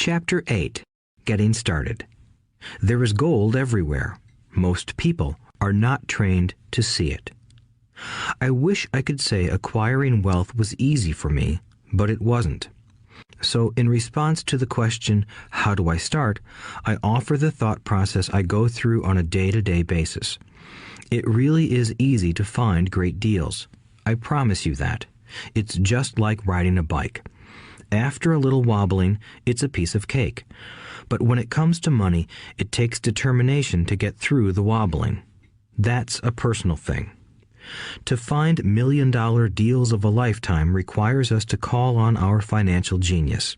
Chapter 8. Getting Started. There is gold everywhere. Most people are not trained to see it. I wish I could say acquiring wealth was easy for me, but it wasn't. So in response to the question, how do I start, I offer the thought process I go through on a day-to-day basis. It really is easy to find great deals. I promise you that. It's just like riding a bike. After a little wobbling, it's a piece of cake. But when it comes to money, it takes determination to get through the wobbling. That's a personal thing. To find million-dollar deals of a lifetime requires us to call on our financial genius.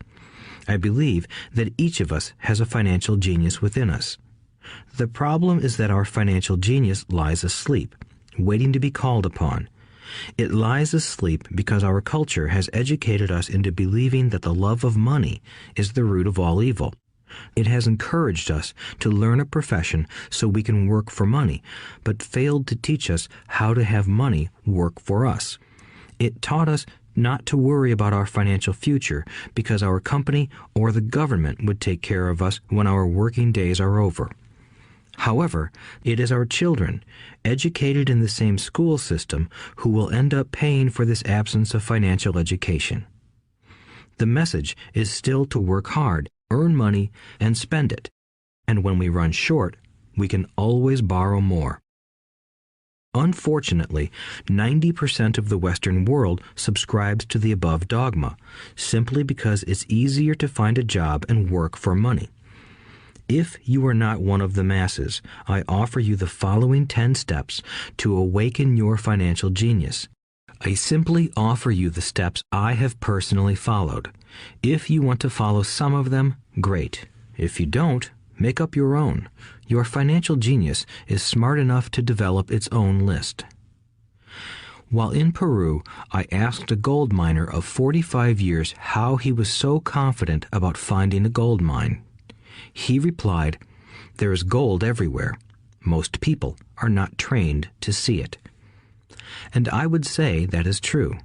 I believe that each of us has a financial genius within us. The problem is that our financial genius lies asleep, waiting to be called upon. It lies asleep because our culture has educated us into believing that the love of money is the root of all evil. It has encouraged us to learn a profession so we can work for money, but failed to teach us how to have money work for us. It taught us not to worry about our financial future because our company or the government would take care of us when our working days are over. However, it is our children, educated in the same school system, who will end up paying for this absence of financial education. The message is still to work hard, earn money, and spend it. And when we run short, we can always borrow more. Unfortunately, 90% of the Western world subscribes to the above dogma, simply because it's easier to find a job and work for money. If you are not one of the masses, I offer you the following 10 steps to awaken your financial genius. I simply offer you the steps I have personally followed. If you want to follow some of them, great. If you don't, make up your own. Your financial genius is smart enough to develop its own list. While in Peru, I asked a gold miner of 45 years how he was so confident about finding a gold mine. He replied, "There is gold everywhere. Most people are not trained to see it." And I would say that is true.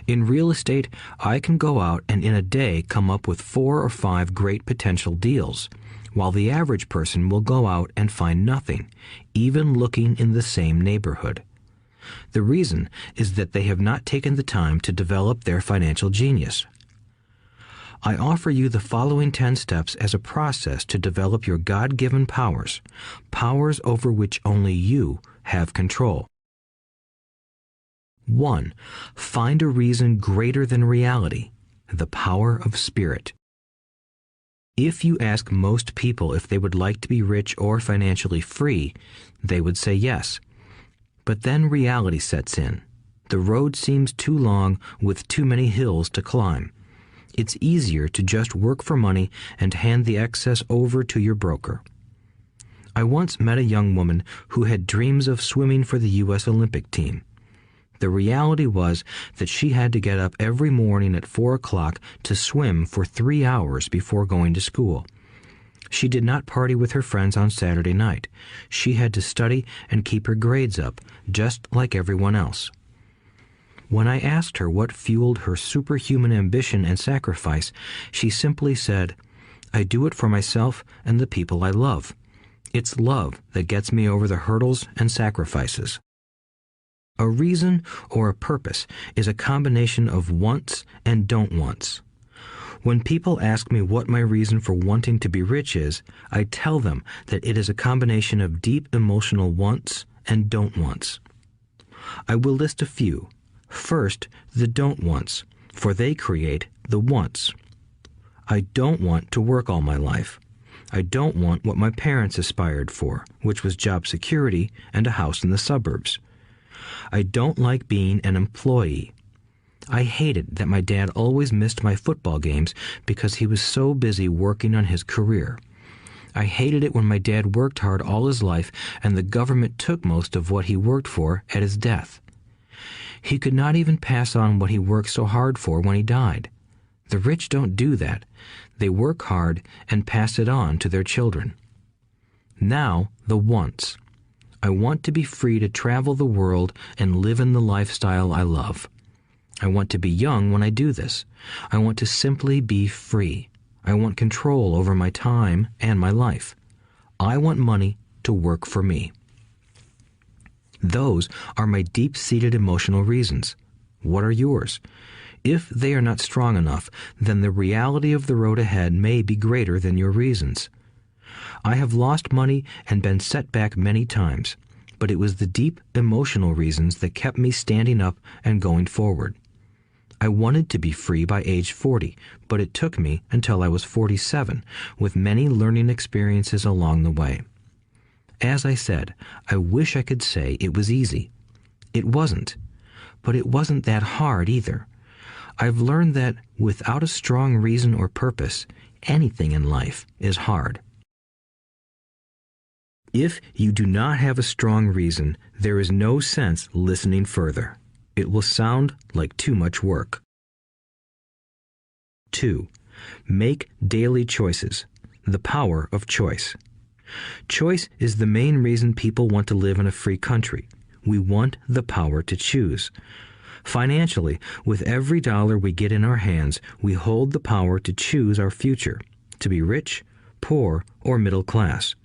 In real estate, I can go out and in a day come up with 4 or 5 great potential deals, while the average person will go out and find nothing, even looking in the same neighborhood. The reason is that they have not taken the time to develop their financial genius. I offer you the following 10 steps as a process to develop your God-given powers, powers over which only you have control. 1. Find a reason greater than reality, the power of spirit. If you ask most people if they would like to be rich or financially free, they would say yes. But then reality sets in. The road seems too long with too many hills to climb. It's easier to just work for money and hand the excess over to your broker. I once met a young woman who had dreams of swimming for the U.S. Olympic team. The reality was that she had to get up every morning at 4 o'clock to swim for 3 hours before going to school. She did not party with her friends on Saturday night. She had to study and keep her grades up, just like everyone else. When I asked her what fueled her superhuman ambition and sacrifice, she simply said, "I do it for myself and the people I love. It's love that gets me over the hurdles and sacrifices." A reason or a purpose is a combination of wants and don't wants. When people ask me what my reason for wanting to be rich is, I tell them that it is a combination of deep emotional wants and don't wants. I will list a few. First, the don't wants, for they create the wants. I don't want to work all my life. I don't want what my parents aspired for, which was job security and a house in the suburbs. I don't like being an employee. I hated that my dad always missed my football games because he was so busy working on his career. I hated it when my dad worked hard all his life and the government took most of what he worked for at his death. He could not even pass on what he worked so hard for when he died. The rich don't do that. They work hard and pass it on to their children. Now, the wants. I want to be free to travel the world and live in the lifestyle I love. I want to be young when I do this. I want to simply be free. I want control over my time and my life. I want money to work for me. Those are my deep-seated emotional reasons. What are yours? If they are not strong enough, then the reality of the road ahead may be greater than your reasons. I have lost money and been set back many times, but it was the deep emotional reasons that kept me standing up and going forward. I wanted to be free by age 40, but it took me until I was 47, with many learning experiences along the way. As I said, I wish I could say it was easy. It wasn't, but it wasn't that hard either. I've learned that without a strong reason or purpose, anything in life is hard. If you do not have a strong reason, there is no sense listening further. It will sound like too much work. 2. Make daily choices. The power of choice. Choice is the main reason people want to live in a free country. We want the power to choose. Financially, with every dollar we get in our hands, we hold the power to choose our future, to be rich, poor, or middle class.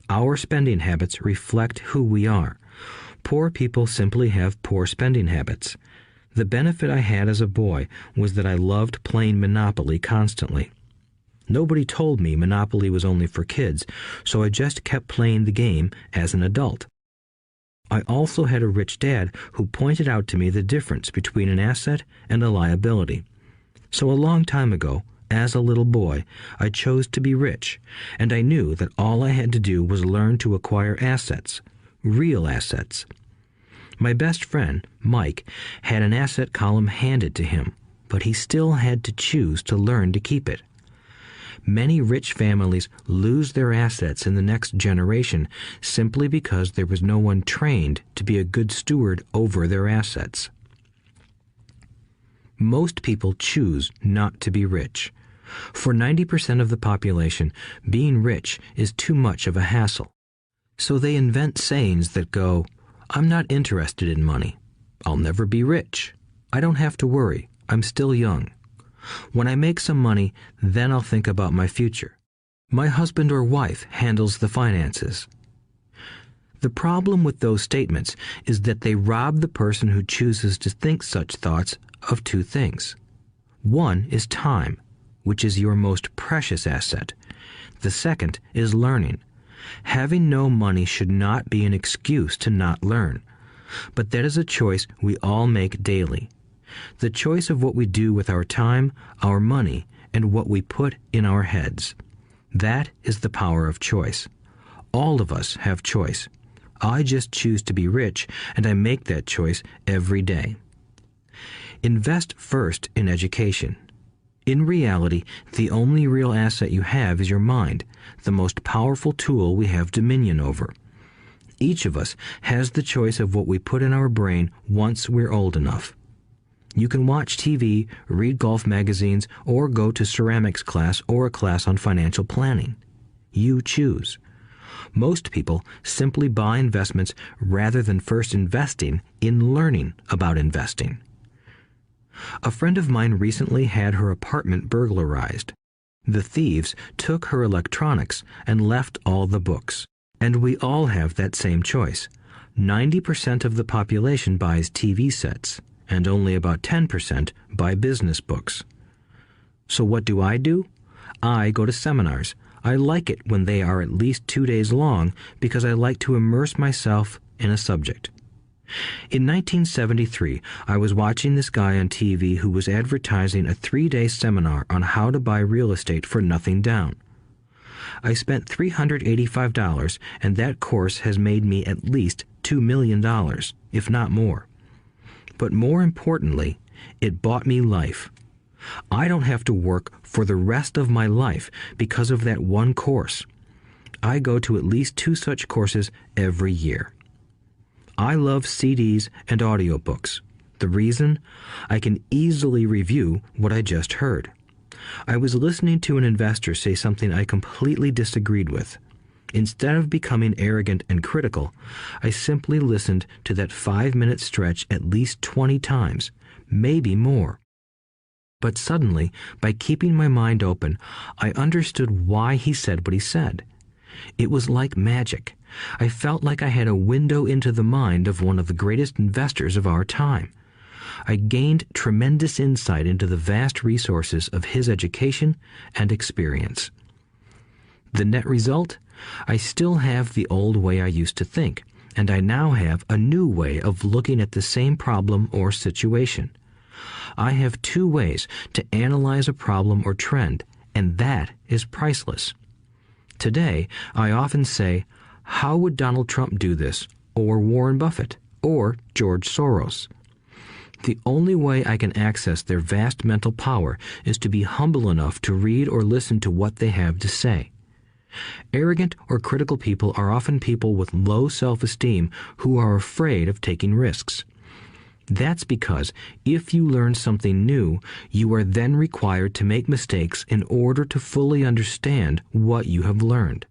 Our spending habits reflect who we are. Poor people simply have poor spending habits. The benefit I had as a boy was that I loved playing Monopoly constantly. Nobody told me Monopoly was only for kids, so I just kept playing the game as an adult. I also had a rich dad who pointed out to me the difference between an asset and a liability. So a long time ago, as a little boy, I chose to be rich, and I knew that all I had to do was learn to acquire assets, real assets. My best friend, Mike, had an asset column handed to him, but he still had to choose to learn to keep it. Many rich families lose their assets in the next generation simply because there was no one trained to be a good steward over their assets. Most people choose not to be rich. For 90% of the population, being rich is too much of a hassle. So they invent sayings that go, "I'm not interested in money. I'll never be rich. I don't have to worry. I'm still young. When I make some money, then I'll think about my future. My husband or wife handles the finances." The problem with those statements is that they rob the person who chooses to think such thoughts of two things. One is time, which is your most precious asset. The second is learning. Having no money should not be an excuse to not learn, but that is a choice we all make daily. The choice of what we do with our time, our money, and what we put in our heads. That is the power of choice. All of us have choice. I just choose to be rich, and I make that choice every day. Invest first in education. In reality, the only real asset you have is your mind, the most powerful tool we have dominion over. Each of us has the choice of what we put in our brain once we're old enough. You can watch TV, read golf magazines, or go to ceramics class or a class on financial planning. You choose. Most people simply buy investments rather than first investing in learning about investing. A friend of mine recently had her apartment burglarized. The thieves took her electronics and left all the books. And we all have that same choice. 90% of the population buys TV sets, and only about 10% buy business books. So what do? I go to seminars. I like it when they are at least 2 days long because I like to immerse myself in a subject. In 1973, I was watching this guy on TV who was advertising a 3-day seminar on how to buy real estate for nothing down. I spent $385, and that course has made me at least $2 million, if not more. But more importantly, it bought me life. I don't have to work for the rest of my life because of that one course. I go to at least 2 such courses every year. I love CDs and audiobooks. The reason? I can easily review what I just heard. I was listening to an investor say something I completely disagreed with. Instead of becoming arrogant and critical, I simply listened to that 5-minute stretch at least 20 times, maybe more. But suddenly, by keeping my mind open, I understood why he said what he said. It was like magic. I felt like I had a window into the mind of one of the greatest investors of our time. I gained tremendous insight into the vast resources of his education and experience. The net result? I still have the old way I used to think, and I now have a new way of looking at the same problem or situation. I have two ways to analyze a problem or trend, and that is priceless. Today, I often say, how would Donald Trump do this, or Warren Buffett, or George Soros? The only way I can access their vast mental power is to be humble enough to read or listen to what they have to say. Arrogant or critical people are often people with low self-esteem who are afraid of taking risks. That's because if you learn something new, you are then required to make mistakes in order to fully understand what you have learned.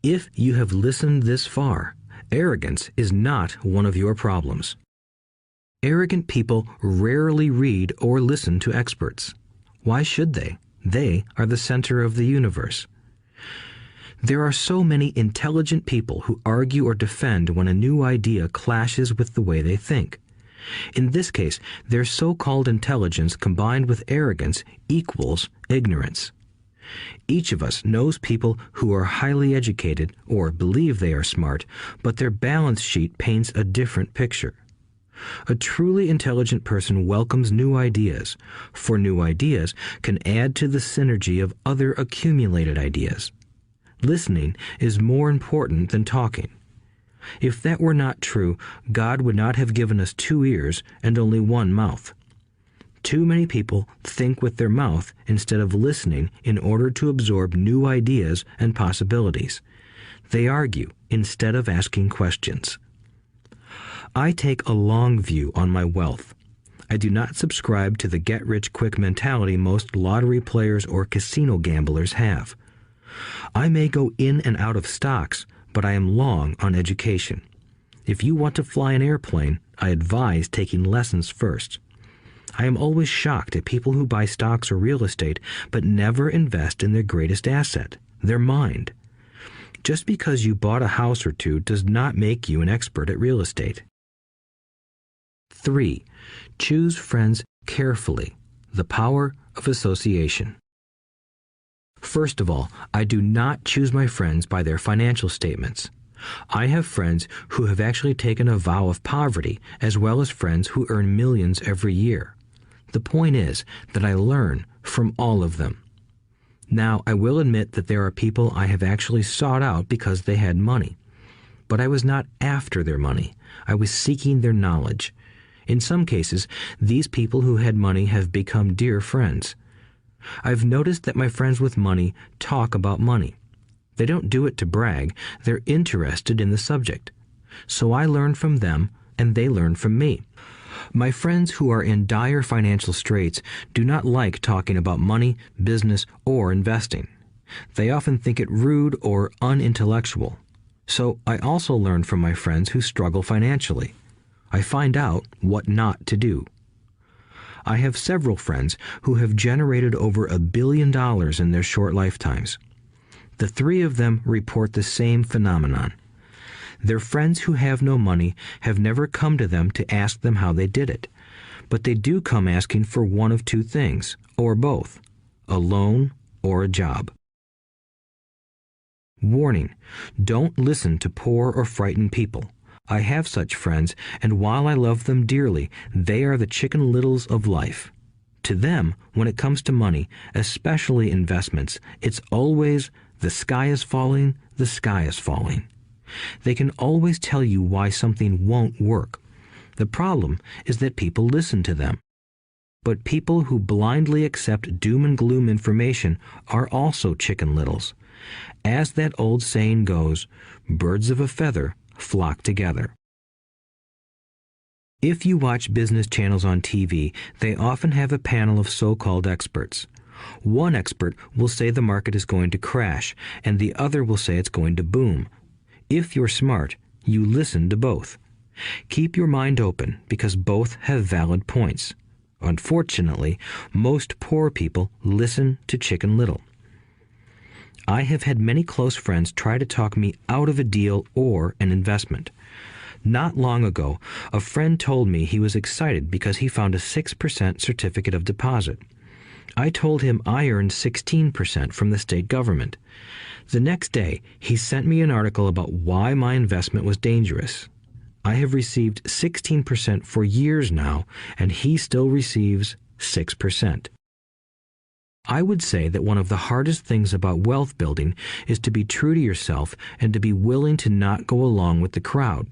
If you have listened this far, arrogance is not one of your problems. Arrogant people rarely read or listen to experts. Why should they? They are the center of the universe. There are so many intelligent people who argue or defend when a new idea clashes with the way they think. In this case, their so-called intelligence combined with arrogance equals ignorance. Each of us knows people who are highly educated or believe they are smart, but their balance sheet paints a different picture. A truly intelligent person welcomes new ideas, for new ideas can add to the synergy of other accumulated ideas. Listening is more important than talking. If that were not true, God would not have given us 2 ears and only 1 mouth. Too many people think with their mouth instead of listening in order to absorb new ideas and possibilities. They argue instead of asking questions. I take a long view on my wealth. I do not subscribe to the get-rich-quick mentality most lottery players or casino gamblers have. I may go in and out of stocks, but I am long on education. If you want to fly an airplane, I advise taking lessons first. I am always shocked at people who buy stocks or real estate but never invest in their greatest asset, their mind. Just because you bought a house or two does not make you an expert at real estate. 3. Choose friends carefully. The power of association. First of all, I do not choose my friends by their financial statements. I have friends who have actually taken a vow of poverty, as well as friends who earn millions every year. The point is that I learn from all of them. Now, I will admit that there are people I have actually sought out because they had money. But I was not after their money. I was seeking their knowledge. In some cases, these people who had money have become dear friends. I've noticed that my friends with money talk about money. They don't do it to brag. They're interested in the subject. So I learn from them, and they learn from me. My friends who are in dire financial straits do not like talking about money, business, or investing. They often think it rude or unintellectual. So I also learn from my friends who struggle financially. I find out what not to do. I have several friends who have generated over $1 billion in their short lifetimes. The 3 of them report the same phenomenon. Their friends who have no money have never come to them to ask them how they did it, but they do come asking for one of 2 things, or both, a loan or a job. Warning: don't listen to poor or frightened people. I have such friends, and while I love them dearly, they are the Chicken Littles of life. To them, when it comes to money, especially investments, it's always, the sky is falling, the sky is falling. They can always tell you why something won't work. The problem is that people listen to them. But people who blindly accept doom and gloom information are also Chicken Littles. As that old saying goes, birds of a feather flock together. If you watch business channels on TV, they often have a panel of so-called experts. One expert will say the market is going to crash, and the other will say it's going to boom. If you're smart, you listen to both. Keep your mind open because both have valid points. Unfortunately, most poor people listen to Chicken Little. I have had many close friends try to talk me out of a deal or an investment. Not long ago, a friend told me he was excited because he found a 6% certificate of deposit. I told him I earned 16% from the state government. The next day, he sent me an article about why my investment was dangerous. I have received 16% for years now, and he still receives 6%. I would say that one of the hardest things about wealth building is to be true to yourself and to be willing to not go along with the crowd.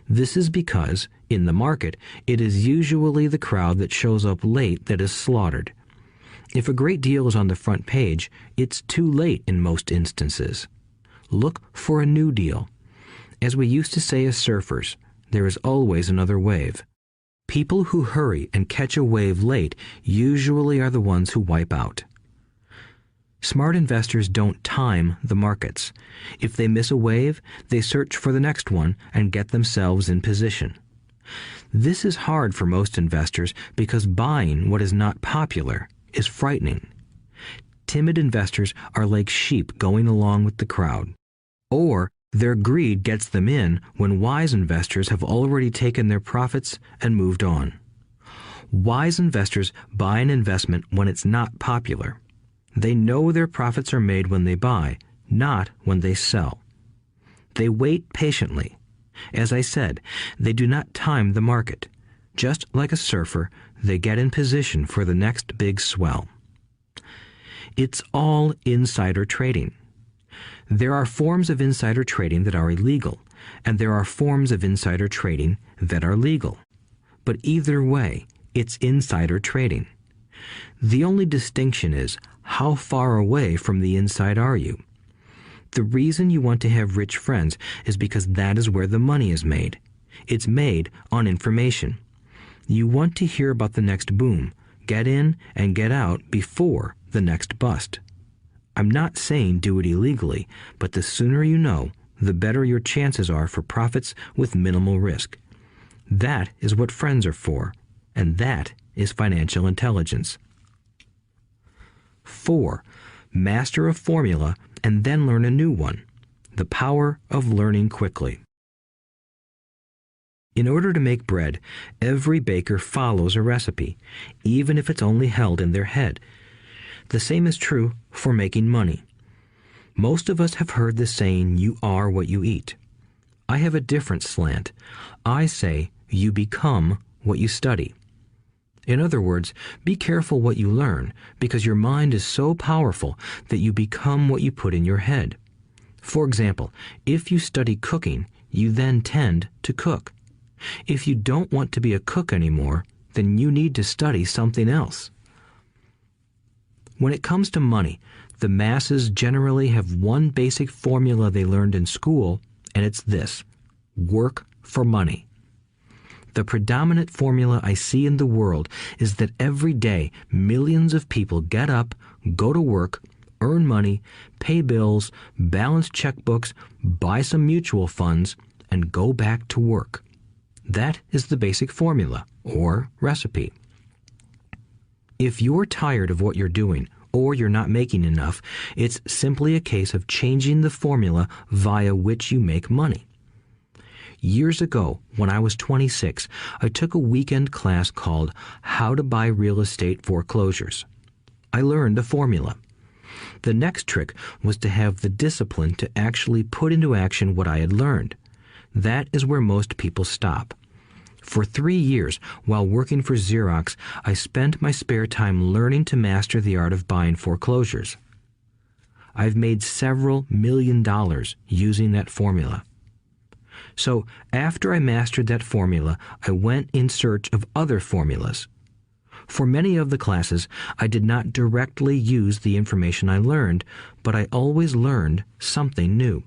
This is because, in the market, it is usually the crowd that shows up late that is slaughtered. If a great deal is on the front page, it's too late in most instances. Look for a new deal. As we used to say as surfers, there is always another wave. People who hurry and catch a wave late usually are the ones who wipe out. Smart investors don't time the markets. If they miss a wave, they search for the next one and get themselves in position. This is hard for most investors because buying what is not popular is frightening. Timid investors are like sheep going along with the crowd. Or their greed gets them in when wise investors have already taken their profits and moved on. Wise investors buy an investment when it's not popular. They know their profits are made when they buy, not when they sell. They wait patiently. As I said, they do not time the market. Just like a surfer, they get in position for the next big swell. It's all insider trading. There are forms of insider trading that are illegal, and there are forms of insider trading that are legal. But either way, it's insider trading. The only distinction is how far away from the inside are you? The reason you want to have rich friends is because that is where the money is made. It's made on information. You want to hear about the next boom, get in and get out before the next bust. I'm not saying do it illegally, but the sooner you know, the better your chances are for profits with minimal risk. That is what friends are for, and that is financial intelligence. 4. Master a formula and then learn a new one. The power of learning quickly. In order to make bread, every baker follows a recipe, even if it's only held in their head. The same is true for making money. Most of us have heard the saying, "You are what you eat." I have a different slant. I say, "You become what you study." In other words, be careful what you learn, because your mind is so powerful that you become what you put in your head. For example, if you study cooking, you then tend to cook. If you don't want to be a cook anymore, then you need to study something else. When it comes to money, the masses generally have one basic formula they learned in school, and it's this: work for money. The predominant formula I see in the world is that every day millions of people get up, go to work, earn money, pay bills, balance checkbooks, buy some mutual funds, and go back to work. That is the basic formula, or recipe. If you're tired of what you're doing, or you're not making enough, it's simply a case of changing the formula via which you make money. Years ago, when I was 26, I took a weekend class called How to Buy Real Estate Foreclosures. I learned a formula. The next trick was to have the discipline to actually put into action what I had learned. That is where most people stop. For 3 years, while working for Xerox, I spent my spare time learning to master the art of buying foreclosures. I've made several $million using that formula. So after I mastered that formula, I went in search of other formulas. For many of the classes, I did not directly use the information I learned, but I always learned something new.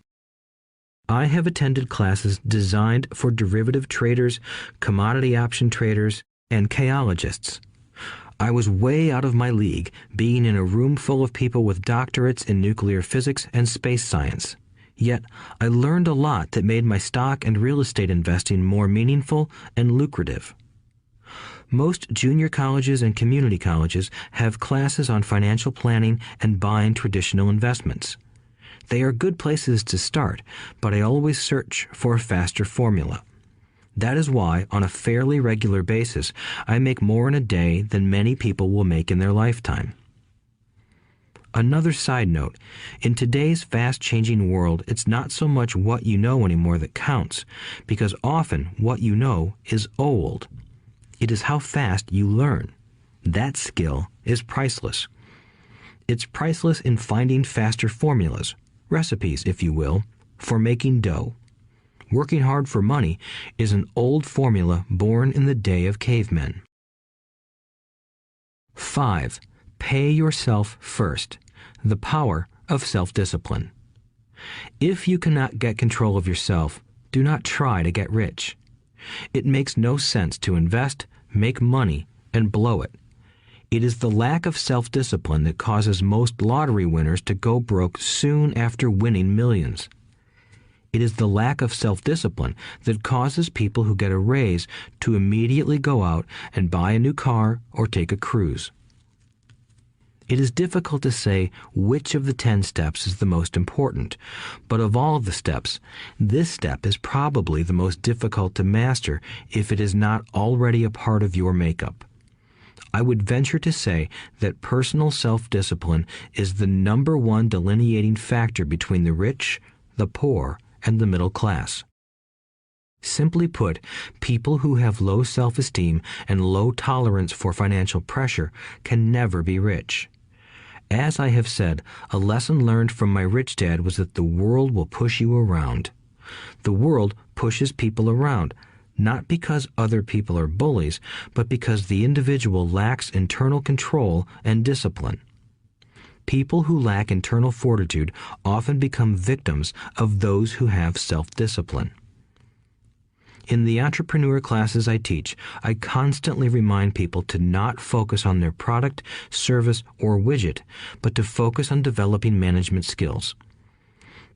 I have attended classes designed for derivative traders, commodity option traders, and chaologists. I was way out of my league, being in a room full of people with doctorates in nuclear physics and space science. Yet, I learned a lot that made my stock and real estate investing more meaningful and lucrative. Most junior colleges and community colleges have classes on financial planning and buying traditional investments. They are good places to start, but I always search for a faster formula. That is why, on a fairly regular basis, I make more in a day than many people will make in their lifetime. Another side note, in today's fast-changing world, it's not so much what you know anymore that counts, because often what you know is old. It is how fast you learn. That skill is priceless. It's priceless in finding faster formulas, recipes, if you will, for making dough. Working hard for money is an old formula born in the day of cavemen. 5. Pay yourself first. The power of self-discipline. If you cannot get control of yourself, do not try to get rich. It makes no sense to invest, make money, and blow it. It is the lack of self-discipline that causes most lottery winners to go broke soon after winning millions. It is the lack of self-discipline that causes people who get a raise to immediately go out and buy a new car or take a cruise. It is difficult to say which of the 10 steps is the most important, but of all of the steps, this step is probably the most difficult to master if it is not already a part of your makeup. I would venture to say that personal self-discipline is the number one delineating factor between the rich, the poor, and the middle class. Simply put, people who have low self-esteem and low tolerance for financial pressure can never be rich. As I have said, a lesson learned from my rich dad was that the world will push you around. The world pushes people around, not because other people are bullies, but because the individual lacks internal control and discipline. People who lack internal fortitude often become victims of those who have self-discipline. In the entrepreneur classes I teach, I constantly remind people to not focus on their product, service, or widget, but to focus on developing management skills.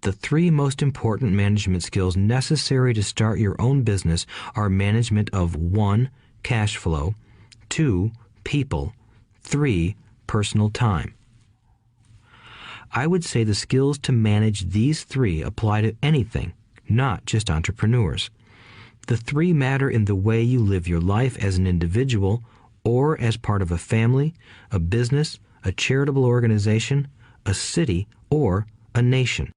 The 3 most important management skills necessary to start your own business are management of 1. Cash flow, 2. People, 3. Personal time. I would say the skills to manage these 3 apply to anything, not just entrepreneurs. The 3 matter in the way you live your life as an individual or as part of a family, a business, a charitable organization, a city, or a nation.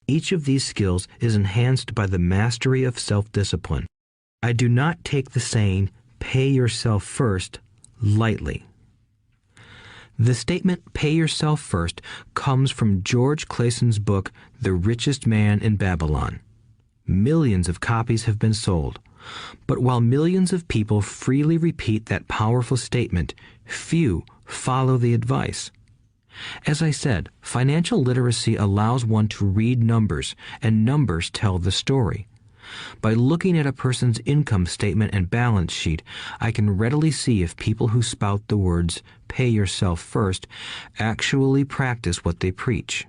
Each of these skills is enhanced by the mastery of self-discipline. I do not take the saying, "pay yourself first," lightly. The statement, "pay yourself first," comes from George Clayson's book, The Richest Man in Babylon. Millions of copies have been sold. But while millions of people freely repeat that powerful statement, few follow the advice. As I said, financial literacy allows one to read numbers, and numbers tell the story. By looking at a person's income statement and balance sheet, I can readily see if people who spout the words, "pay yourself first," actually practice what they preach.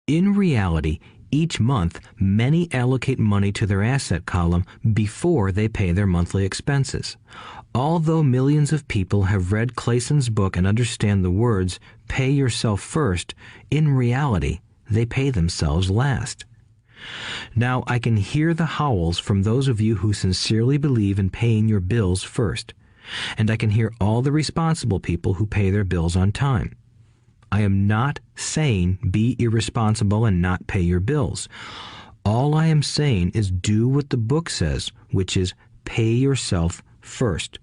In reality, each month, many allocate money to their asset column before they pay their monthly expenses. Although millions of people have read Clayson's book and understand the words, "pay yourself first," in reality, they pay themselves last. Now, I can hear the howls from those of you who sincerely believe in paying your bills first, and I can hear all the responsible people who pay their bills on time. I am not saying be irresponsible and not pay your bills. All I am saying is do what the book says, which is pay yourself first.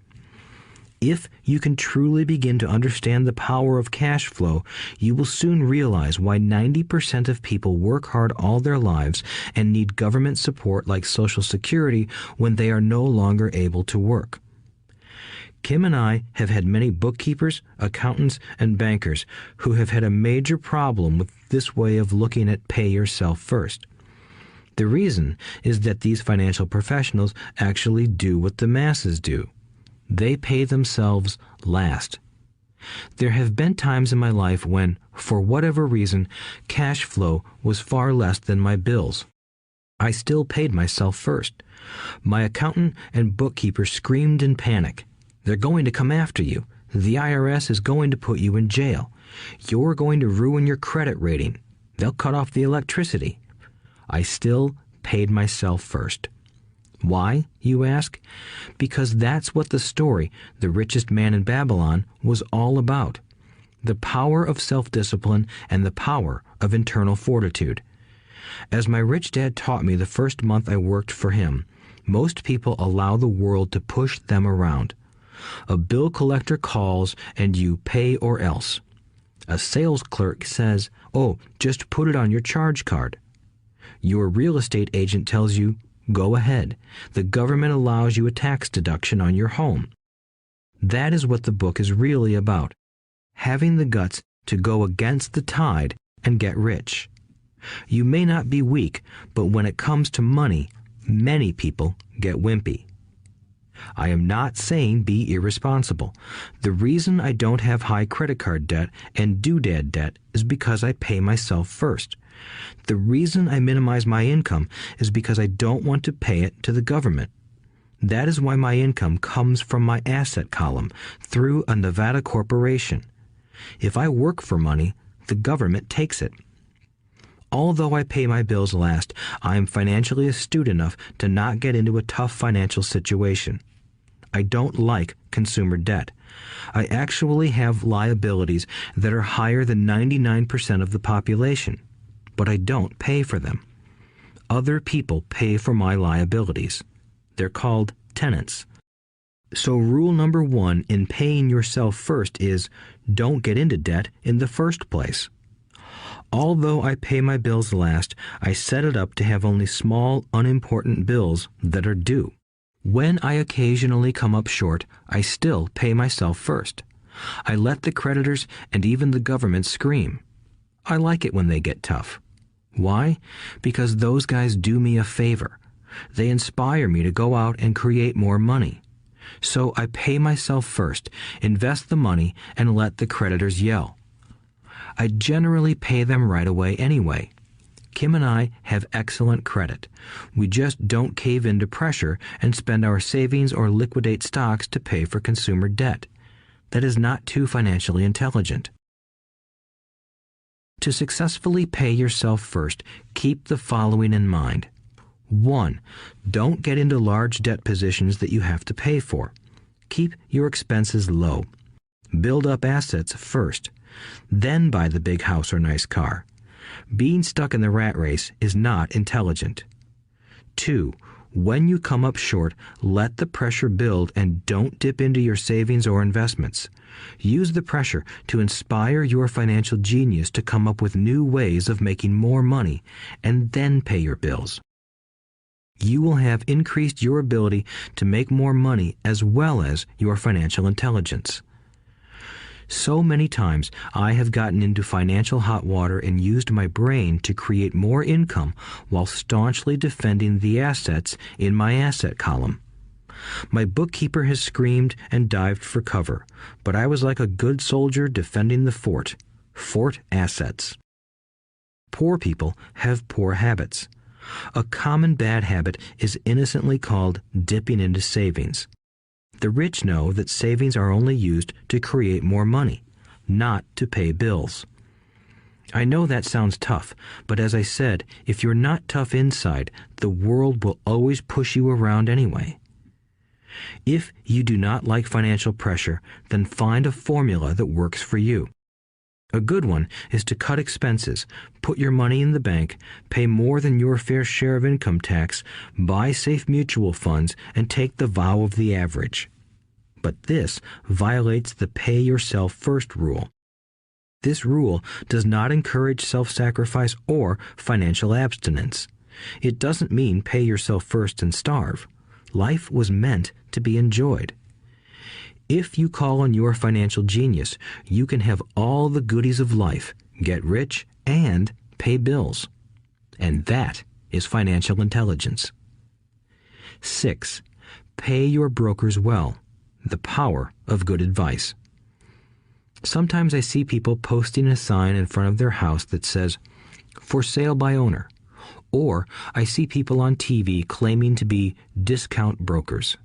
If you can truly begin to understand the power of cash flow, you will soon realize why 90% of people work hard all their lives and need government support like Social Security when they are no longer able to work. Kim and I have had many bookkeepers, accountants, and bankers who have had a major problem with this way of looking at pay yourself first. The reason is that these financial professionals actually do what the masses do. They pay themselves last. There have been times in my life when, for whatever reason, cash flow was far less than my bills. I still paid myself first. My accountant and bookkeeper screamed in panic. They're going to come after you. The IRS is going to put you in jail. You're going to ruin your credit rating. They'll cut off the electricity. I still paid myself first. Why, you ask? Because that's what the story, The Richest Man in Babylon, was all about. The power of self-discipline and the power of internal fortitude. As my rich dad taught me the first month I worked for him, most people allow the world to push them around. A bill collector calls and you pay or else. A sales clerk says, "Oh, just put it on your charge card." Your real estate agent tells you, "Go ahead. The government allows you a tax deduction on your home." That is what the book is really about. Having the guts to go against the tide and get rich. You may not be weak, but when it comes to money, many people get wimpy. I am not saying be irresponsible. The reason I don't have high credit card debt and doodad debt is because I pay myself first. The reason I minimize my income is because I don't want to pay it to the government. That is why my income comes from my asset column through a Nevada corporation. If I work for money, the government takes it. Although I pay my bills last, I am financially astute enough to not get into a tough financial situation. I don't like consumer debt. I actually have liabilities that are higher than 99% of the population, but I don't pay for them. Other people pay for my liabilities. They're called tenants. So rule number 1 in paying yourself first is don't get into debt in the first place. Although I pay my bills last, I set it up to have only small, unimportant bills that are due. When I occasionally come up short, I still pay myself first. I let the creditors and even the government scream. I like it when they get tough. Why? Because those guys do me a favor. They inspire me to go out and create more money. So I pay myself first, invest the money, and let the creditors yell. I generally pay them right away anyway. Kim and I have excellent credit. We just don't cave into pressure and spend our savings or liquidate stocks to pay for consumer debt. That is not too financially intelligent. To successfully pay yourself first, keep the following in mind. 1. Don't get into large debt positions that you have to pay for. Keep your expenses low. Build up assets first. Then buy the big house or nice car. Being stuck in the rat race is not intelligent. 2. When you come up short, let the pressure build and don't dip into your savings or investments. Use the pressure to inspire your financial genius to come up with new ways of making more money and then pay your bills. You will have increased your ability to make more money as well as your financial intelligence. So many times I have gotten into financial hot water and used my brain to create more income while staunchly defending the assets in my asset column. My bookkeeper has screamed and dived for cover, but I was like a good soldier defending the fort. Fort assets. Poor people have poor habits. A common bad habit is innocently called dipping into savings. The rich know that savings are only used to create more money, not to pay bills. I know that sounds tough, but as I said, if you're not tough inside, the world will always push you around anyway. If you do not like financial pressure, then find a formula that works for you. A good one is to cut expenses, put your money in the bank, pay more than your fair share of income tax, buy safe mutual funds, and take the vow of the average. But this violates the pay yourself first rule. This rule does not encourage self-sacrifice or financial abstinence. It doesn't mean pay yourself first and starve. Life was meant to be enjoyed. If you call on your financial genius, you can have all the goodies of life, get rich, and pay bills. And that is financial intelligence. 6. Pay your brokers well. The power of good advice. Sometimes I see people posting a sign in front of their house that says, "For sale by owner." Or I see people on TV claiming to be discount brokers.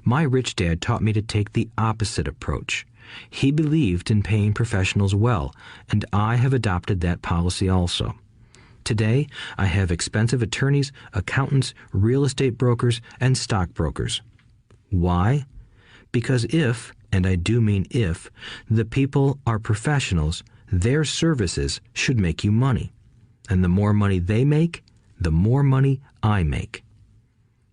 My rich dad taught me to take the opposite approach. He believed in paying professionals well, and I have adopted that policy also. Today, I have expensive attorneys, accountants, real estate brokers, and stockbrokers. Why? Because if, and I do mean if, the people are professionals, their services should make you money. And the more money they make, the more money I make.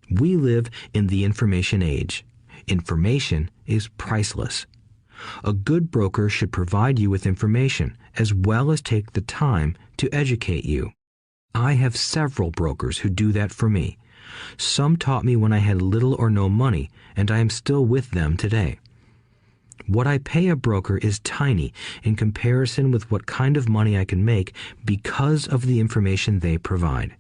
We live in the information age. Information is priceless. A good broker should provide you with information as well as take the time to educate you. I have several brokers who do that for me. Some taught me when I had little or no money, and I am still with them today. What I pay a broker is tiny in comparison with what kind of money I can make because of the information they provide.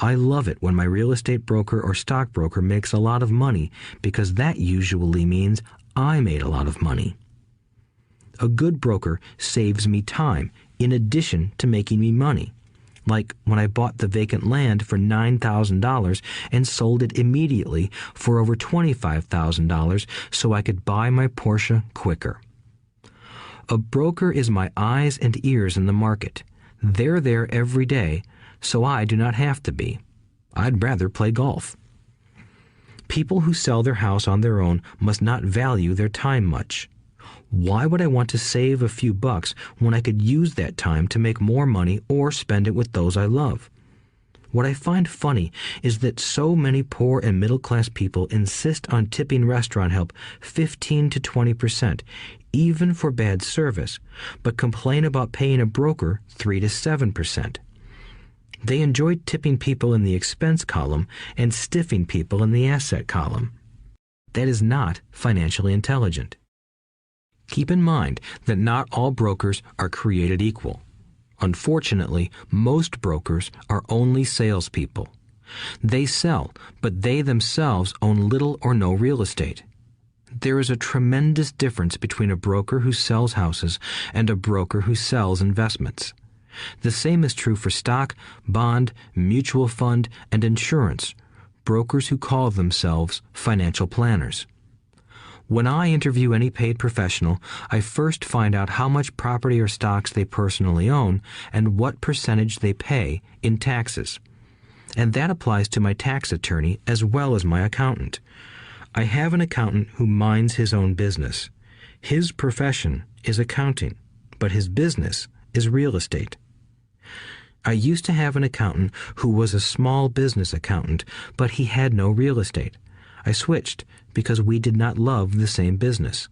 I love it when my real estate broker or stockbroker makes a lot of money because that usually means I made a lot of money. A good broker saves me time in addition to making me money. Like when I bought the vacant land for $9,000 and sold it immediately for over $25,000 so I could buy my Porsche quicker. A broker is my eyes and ears in the market. They're there every day, so I do not have to be. I'd rather play golf. People who sell their house on their own must not value their time much. Why would I want to save a few bucks when I could use that time to make more money or spend it with those I love? What I find funny is that so many poor and middle-class people insist on tipping restaurant help 15 to 20%, even for bad service, but complain about paying a broker 3 to 7%. They enjoy tipping people in the expense column and stiffing people in the asset column. That is not financially intelligent. Keep in mind that not all brokers are created equal. Unfortunately, most brokers are only salespeople. They sell, but they themselves own little or no real estate. There is a tremendous difference between a broker who sells houses and a broker who sells investments. The same is true for stock, bond, mutual fund, and insurance, brokers who call themselves financial planners. When I interview any paid professional, I first find out how much property or stocks they personally own and what percentage they pay in taxes. And that applies to my tax attorney as well as my accountant. I have an accountant who minds his own business. His profession is accounting, but his business is real estate. I used to have an accountant who was a small business accountant, but he had no real estate. I switched because we did not love the same business.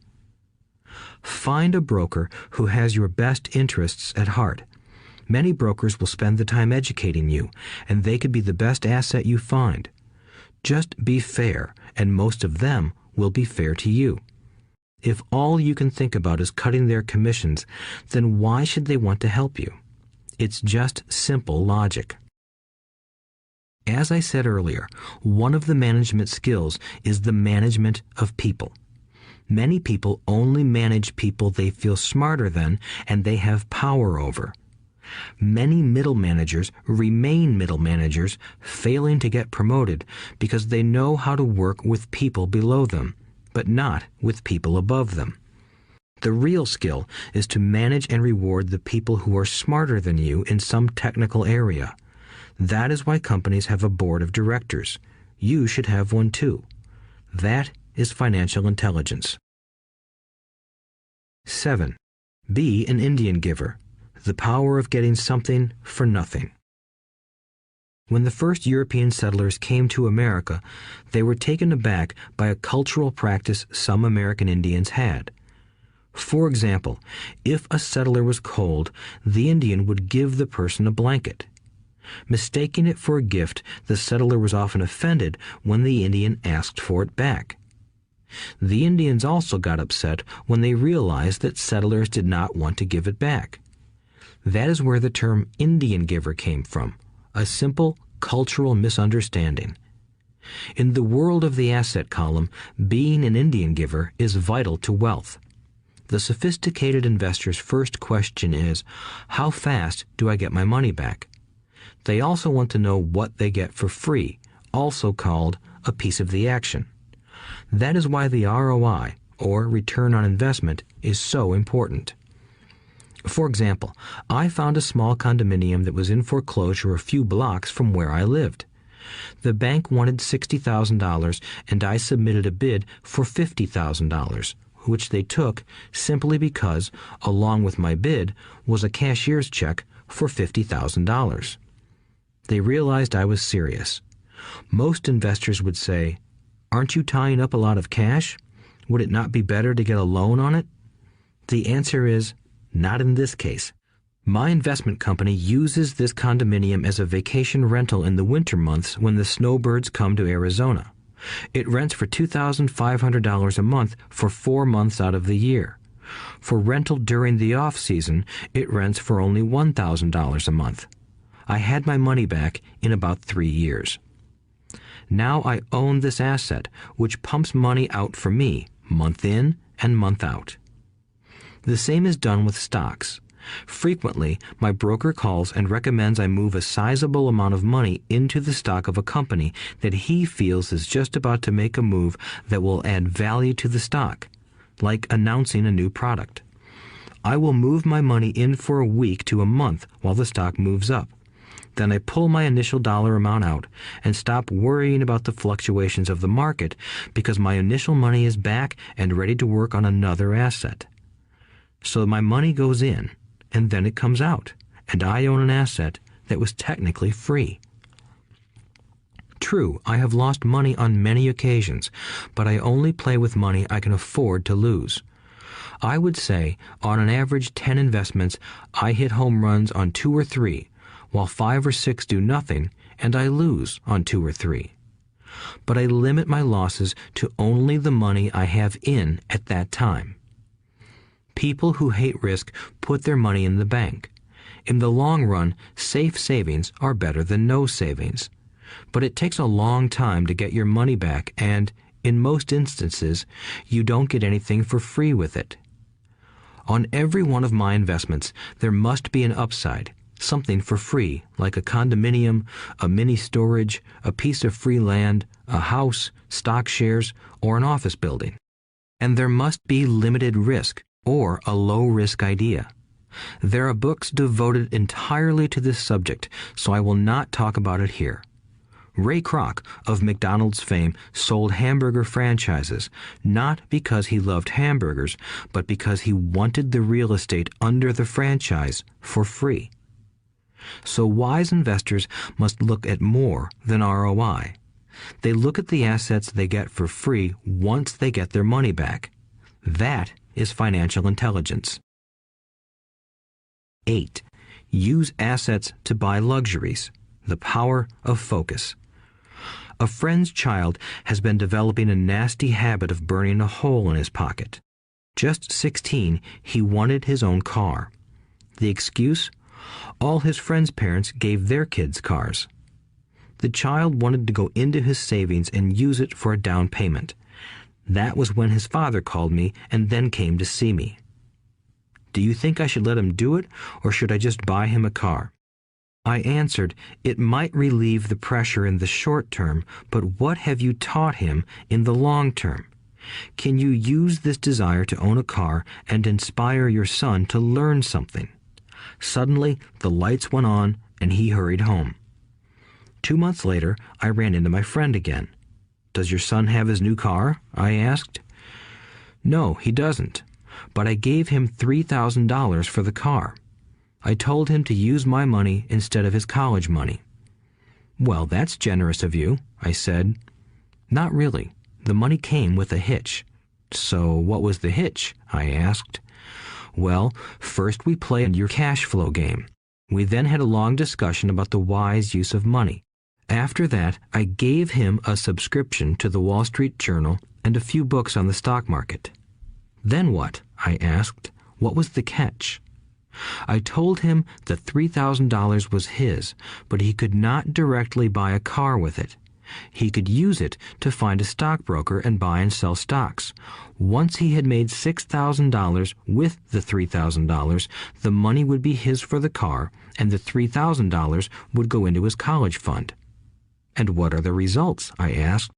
Find a broker who has your best interests at heart. Many brokers will spend the time educating you, and they could be the best asset you find. Just be fair, and most of them will be fair to you. If all you can think about is cutting their commissions, then why should they want to help you? It's just simple logic. As I said earlier, one of the management skills is the management of people. Many people only manage people they feel smarter than and they have power over. Many middle managers remain middle managers, failing to get promoted because they know how to work with people below them, but not with people above them. The real skill is to manage and reward the people who are smarter than you in some technical area. That is why companies have a board of directors. You should have one too. That is financial intelligence. 7. Be an Indian giver. The power of getting something for nothing. When the first European settlers came to America, they were taken aback by a cultural practice some American Indians had. For example, if a settler was cold, the Indian would give the person a blanket. Mistaking it for a gift, the settler was often offended when the Indian asked for it back. The Indians also got upset when they realized that settlers did not want to give it back. That is where the term Indian giver came from, a simple cultural misunderstanding. In the world of the asset column, being an Indian giver is vital to wealth. The sophisticated investor's first question is, how fast do I get my money back? They also want to know what they get for free, also called a piece of the action. That is why the ROI, or return on investment, is so important. For example, I found a small condominium that was in foreclosure a few blocks from where I lived. The bank wanted $60,000 and I submitted a bid for $50,000, which they took simply because, along with my bid, was a cashier's check for $50,000. They realized I was serious. Most investors would say, "Aren't you tying up a lot of cash? Would it not be better to get a loan on it?" The answer is, not in this case. My investment company uses this condominium as a vacation rental in the winter months when the snowbirds come to Arizona. It rents for $2,500 a month for 4 months out of the year. For rental during the off-season, it rents for only $1,000 a month. I had my money back in about 3 years. Now I own this asset, which pumps money out for me, month in and month out. The same is done with stocks. Frequently, my broker calls and recommends I move a sizable amount of money into the stock of a company that he feels is just about to make a move that will add value to the stock, like announcing a new product. I will move my money in for a week to a month while the stock moves up. Then I pull my initial dollar amount out and stop worrying about the fluctuations of the market because my initial money is back and ready to work on another asset. So my money goes in, and then it comes out, and I own an asset that was technically free. True, I have lost money on many occasions, but I only play with money I can afford to lose. I would say, on an average 10 investments, I hit home runs on 2 or 3, while 5 or 6 do nothing, and I lose on 2 or 3. But I limit my losses to only the money I have in at that time. People who hate risk put their money in the bank. In the long run, safe savings are better than no savings. But it takes a long time to get your money back, and, in most instances, you don't get anything for free with it. On every one of my investments, there must be an upside, something for free, like a condominium, a mini storage, a piece of free land, a house, stock shares, or an office building. And there must be limited risk, or a low-risk idea. There are books devoted entirely to this subject, so I will not talk about it here. Ray Kroc, of McDonald's fame, sold hamburger franchises, not because he loved hamburgers, but because he wanted the real estate under the franchise for free. So wise investors must look at more than ROI. They look at the assets they get for free once they get their money back. That is financial intelligence. 8. Use assets to buy luxuries. The power of focus. A friend's child has been developing a nasty habit of burning a hole in his pocket. Just 16, he wanted his own car. The excuse? All his friends' parents gave their kids cars. The child wanted to go into his savings and use it for a down payment. That was when his father called me and then came to see me. "Do you think I should let him do it, or should I just buy him a car?" I answered, "It might relieve the pressure in the short term, but what have you taught him in the long term? Can you use this desire to own a car and inspire your son to learn something?" Suddenly, the lights went on and he hurried home. 2 months later, I ran into my friend again. "Does your son have his new car?" I asked. "No, he doesn't, but I gave him $3,000 for the car. I told him to use my money instead of his college money." "Well, that's generous of you," I said. "Not really. The money came with a hitch." "So what was the hitch?" I asked. "Well, first we played your cash flow game. We then had a long discussion about the wise use of money. After that, I gave him a subscription to the Wall Street Journal and a few books on the stock market." "Then what?" I asked. "What was the catch?" I told him the $3,000 was his, but he could not directly buy a car with it. He could use it to find a stockbroker and buy and sell stocks. Once he had made $6,000 with the $3,000, the money would be his for the car, and the $3,000 would go into his college fund. "And what are the results?" I asked.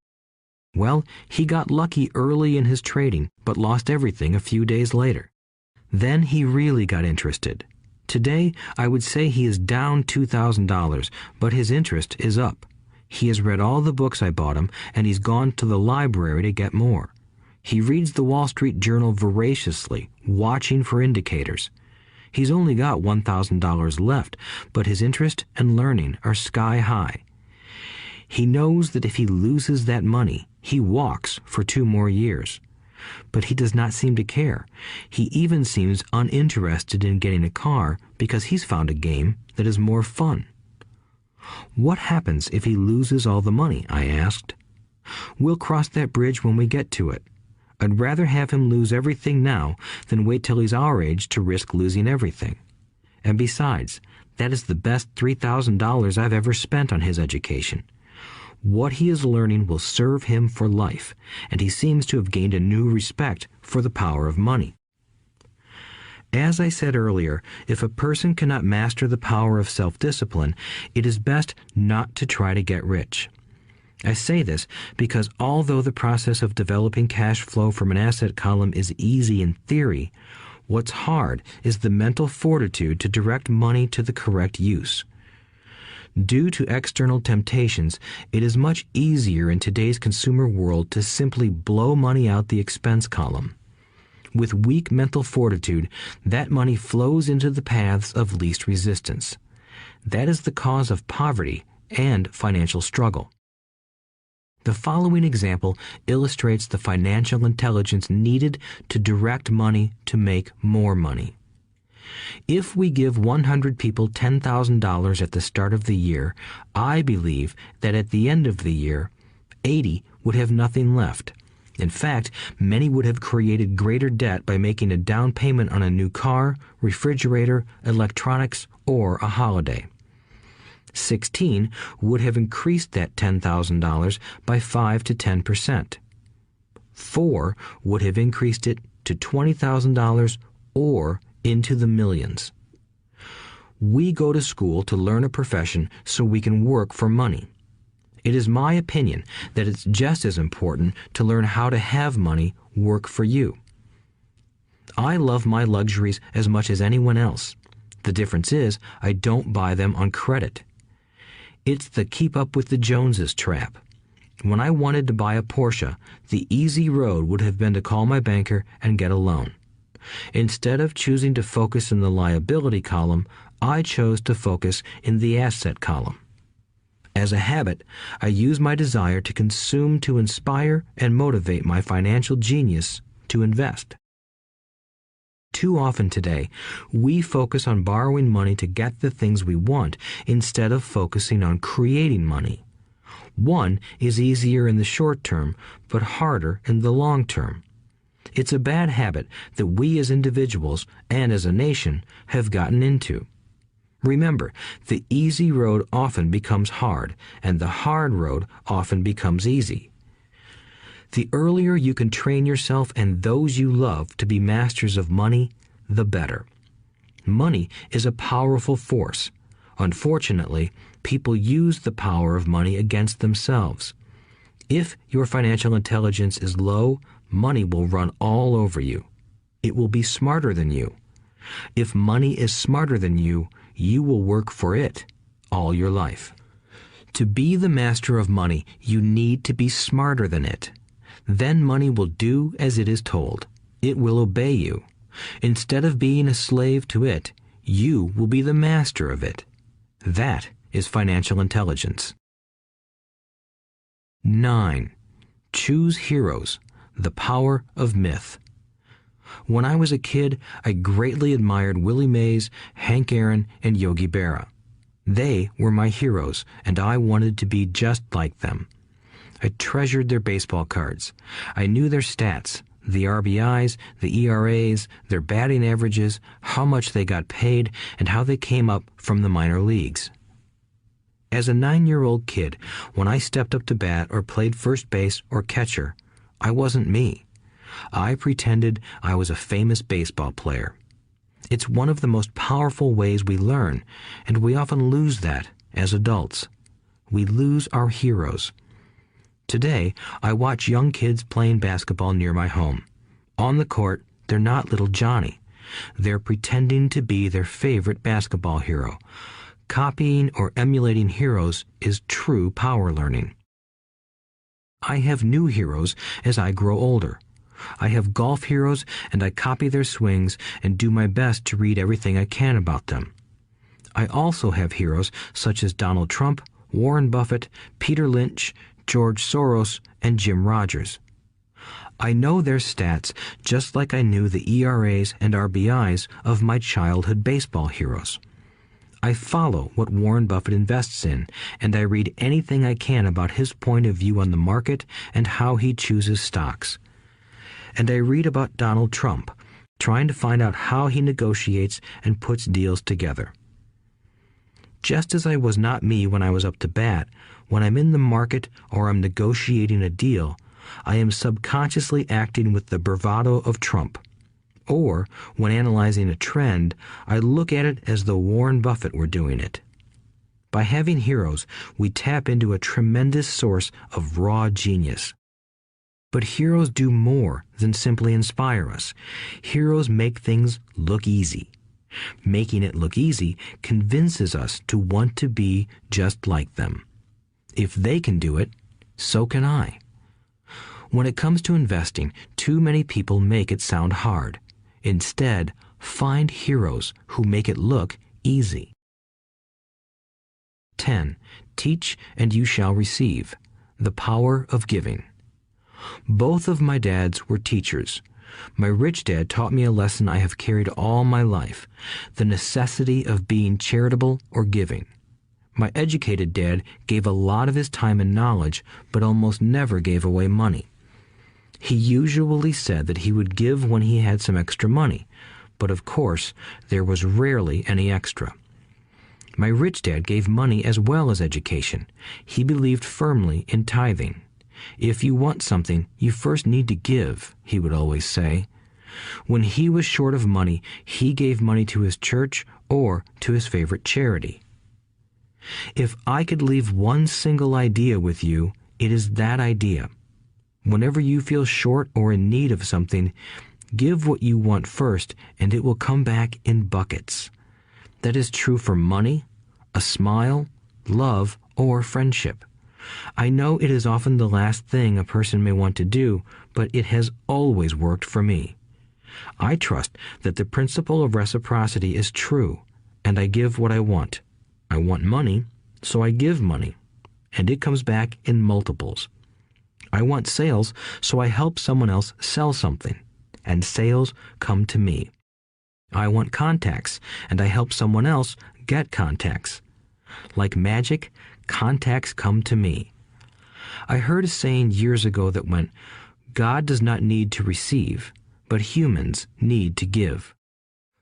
Well, he got lucky early in his trading, but lost everything a few days later. Then he really got interested. Today, I would say he is down $2,000, but his interest is up. He has read all the books I bought him, and he's gone to the library to get more. He reads the Wall Street Journal voraciously, watching for indicators. He's only got $1,000 left, but his interest and learning are sky high. He knows that if he loses that money, he walks for 2 more years. But he does not seem to care. He even seems uninterested in getting a car because he's found a game that is more fun. What happens if he loses all the money? I asked. We'll cross that bridge when we get to it. I'd rather have him lose everything now than wait till he's our age to risk losing everything. And besides, that is the best $3,000 I've ever spent on his education. What he is learning will serve him for life, and he seems to have gained a new respect for the power of money. As I said earlier, if a person cannot master the power of self-discipline, it is best not to try to get rich. I say this because although the process of developing cash flow from an asset column is easy in theory, what's hard is the mental fortitude to direct money to the correct use. Due to external temptations, it is much easier in today's consumer world to simply blow money out the expense column. With weak mental fortitude, that money flows into the paths of least resistance. That is the cause of poverty and financial struggle. The following example illustrates the financial intelligence needed to direct money to make more money. If we give 100 people $10,000 at the start of the year, I believe that at the end of the year, 80 would have nothing left. In fact, many would have created greater debt by making a down payment on a new car, refrigerator, electronics, or a holiday. 16 would have increased that $10,000 by 5 to 10%. 4 would have increased it to $20,000 or into the millions. We go to school to learn a profession so we can work for money. It is my opinion that it's just as important to learn how to have money work for you. I love my luxuries as much as anyone else. The difference is I don't buy them on credit. It's the keep up with the Joneses trap. When I wanted to buy a Porsche, the easy road would have been to call my banker and get a loan. Instead of choosing to focus in the liability column, I chose to focus in the asset column. As a habit, I use my desire to consume to inspire and motivate my financial genius to invest. Too often today, we focus on borrowing money to get the things we want instead of focusing on creating money. One is easier in the short term, but harder in the long term. It's a bad habit that we as individuals and as a nation have gotten into. Remember, the easy road often becomes hard, and the hard road often becomes easy. The earlier you can train yourself and those you love to be masters of money, the better. Money is a powerful force. Unfortunately, people use the power of money against themselves. If your financial intelligence is low, money will run all over you. It will be smarter than you. If money is smarter than you, you will work for it all your life. To be the master of money, you need to be smarter than it. Then money will do as it is told. It will obey you. Instead of being a slave to it, you will be the master of it. That is financial intelligence. 9. Choose heroes. The power of myth. When I was a kid, I greatly admired Willie Mays, Hank Aaron, and Yogi Berra. They were my heroes, and I wanted to be just like them. I treasured their baseball cards. I knew their stats, the RBIs, the ERAs, their batting averages, how much they got paid, and how they came up from the minor leagues. As a 9-year-old kid, when I stepped up to bat or played first base or catcher, I wasn't me. I pretended I was a famous baseball player. It's one of the most powerful ways we learn, and we often lose that as adults. We lose our heroes. Today, I watch young kids playing basketball near my home. On the court, they're not little Johnny. They're pretending to be their favorite basketball hero. Copying or emulating heroes is true power learning. I have new heroes as I grow older. I have golf heroes, and I copy their swings and do my best to read everything I can about them. I also have heroes such as Donald Trump, Warren Buffett, Peter Lynch, George Soros, and Jim Rogers. I know their stats just like I knew the ERAs and RBIs of my childhood baseball heroes. I follow what Warren Buffett invests in, and I read anything I can about his point of view on the market and how he chooses stocks. And I read about Donald Trump, trying to find out how he negotiates and puts deals together. Just as I was not me when I was up to bat, when I'm in the market or I'm negotiating a deal, I am subconsciously acting with the bravado of Trump. Or, when analyzing a trend, I look at it as though Warren Buffett were doing it. By having heroes, we tap into a tremendous source of raw genius. But heroes do more than simply inspire us. Heroes make things look easy. Making it look easy convinces us to want to be just like them. If they can do it, so can I. When it comes to investing, too many people make it sound hard. Instead, find heroes who make it look easy. 10. Teach and you shall receive. The power of giving. Both of my dads were teachers. My rich dad taught me a lesson I have carried all my life, the necessity of being charitable or giving. My educated dad gave a lot of his time and knowledge, but almost never gave away money. He usually said that he would give when he had some extra money, but of course, there was rarely any extra. My rich dad gave money as well as education. He believed firmly in tithing. If you want something, you first need to give, he would always say. When he was short of money, he gave money to his church or to his favorite charity. If I could leave one single idea with you, it is that idea. Whenever you feel short or in need of something, give what you want first, and it will come back in buckets. That is true for money, a smile, love, or friendship. I know it is often the last thing a person may want to do, but it has always worked for me. I trust that the principle of reciprocity is true, and I give what I want. I want money, so I give money, and it comes back in multiples. I want sales, so I help someone else sell something, and sales come to me. I want contacts, and I help someone else get contacts. Like magic, contacts come to me. I heard a saying years ago that went, God does not need to receive, but humans need to give.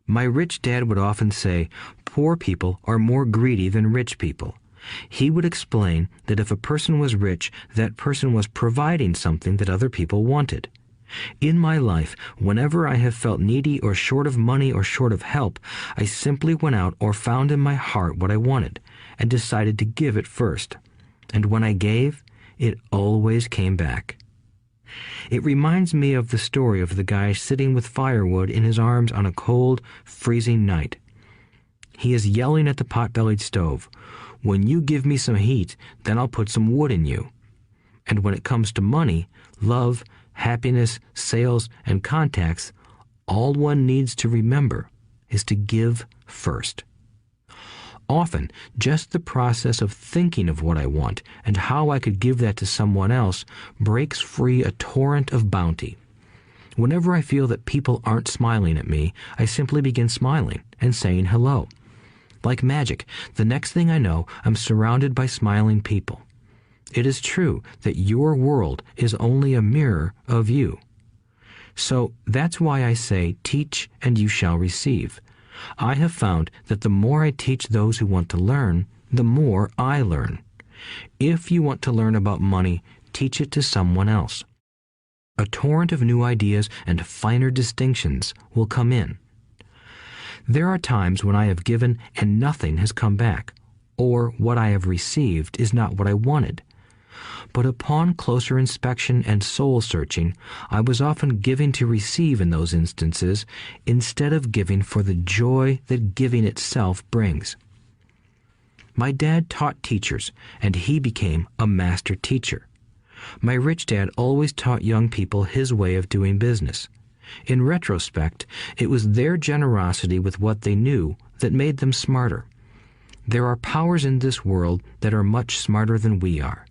My rich dad would often say, poor people are more greedy than rich people. He would explain that if a person was rich, that person was providing something that other people wanted. In my life, whenever I have felt needy or short of money or short of help, I simply went out or found in my heart what I wanted and decided to give it first. And when I gave, it always came back. It reminds me of the story of the guy sitting with firewood in his arms on a cold, freezing night. He is yelling at the pot-bellied stove, "When you give me some heat, then I'll put some wood in you." And when it comes to money, love, happiness, sales, and contacts, all one needs to remember is to give first. Often, just the process of thinking of what I want and how I could give that to someone else breaks free a torrent of bounty. Whenever I feel that people aren't smiling at me, I simply begin smiling and saying hello. Like magic, the next thing I know, I'm surrounded by smiling people. It is true that your world is only a mirror of you. So that's why I say, teach and you shall receive. I have found that the more I teach those who want to learn, the more I learn. If you want to learn about money, teach it to someone else. A torrent of new ideas and finer distinctions will come in. There are times when I have given and nothing has come back, or what I have received is not what I wanted. but upon closer inspection and soul-searching, I was often giving to receive in those instances instead of giving for the joy that giving itself brings. My dad taught teachers, and he became a master teacher. My rich dad always taught young people his way of doing business. In retrospect, it was their generosity with what they knew that made them smarter. There are powers in this world that are much smarter than we are.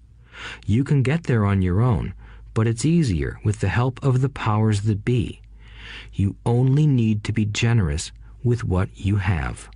You can get there on your own, but it's easier with the help of the powers that be. You only need to be generous with what you have.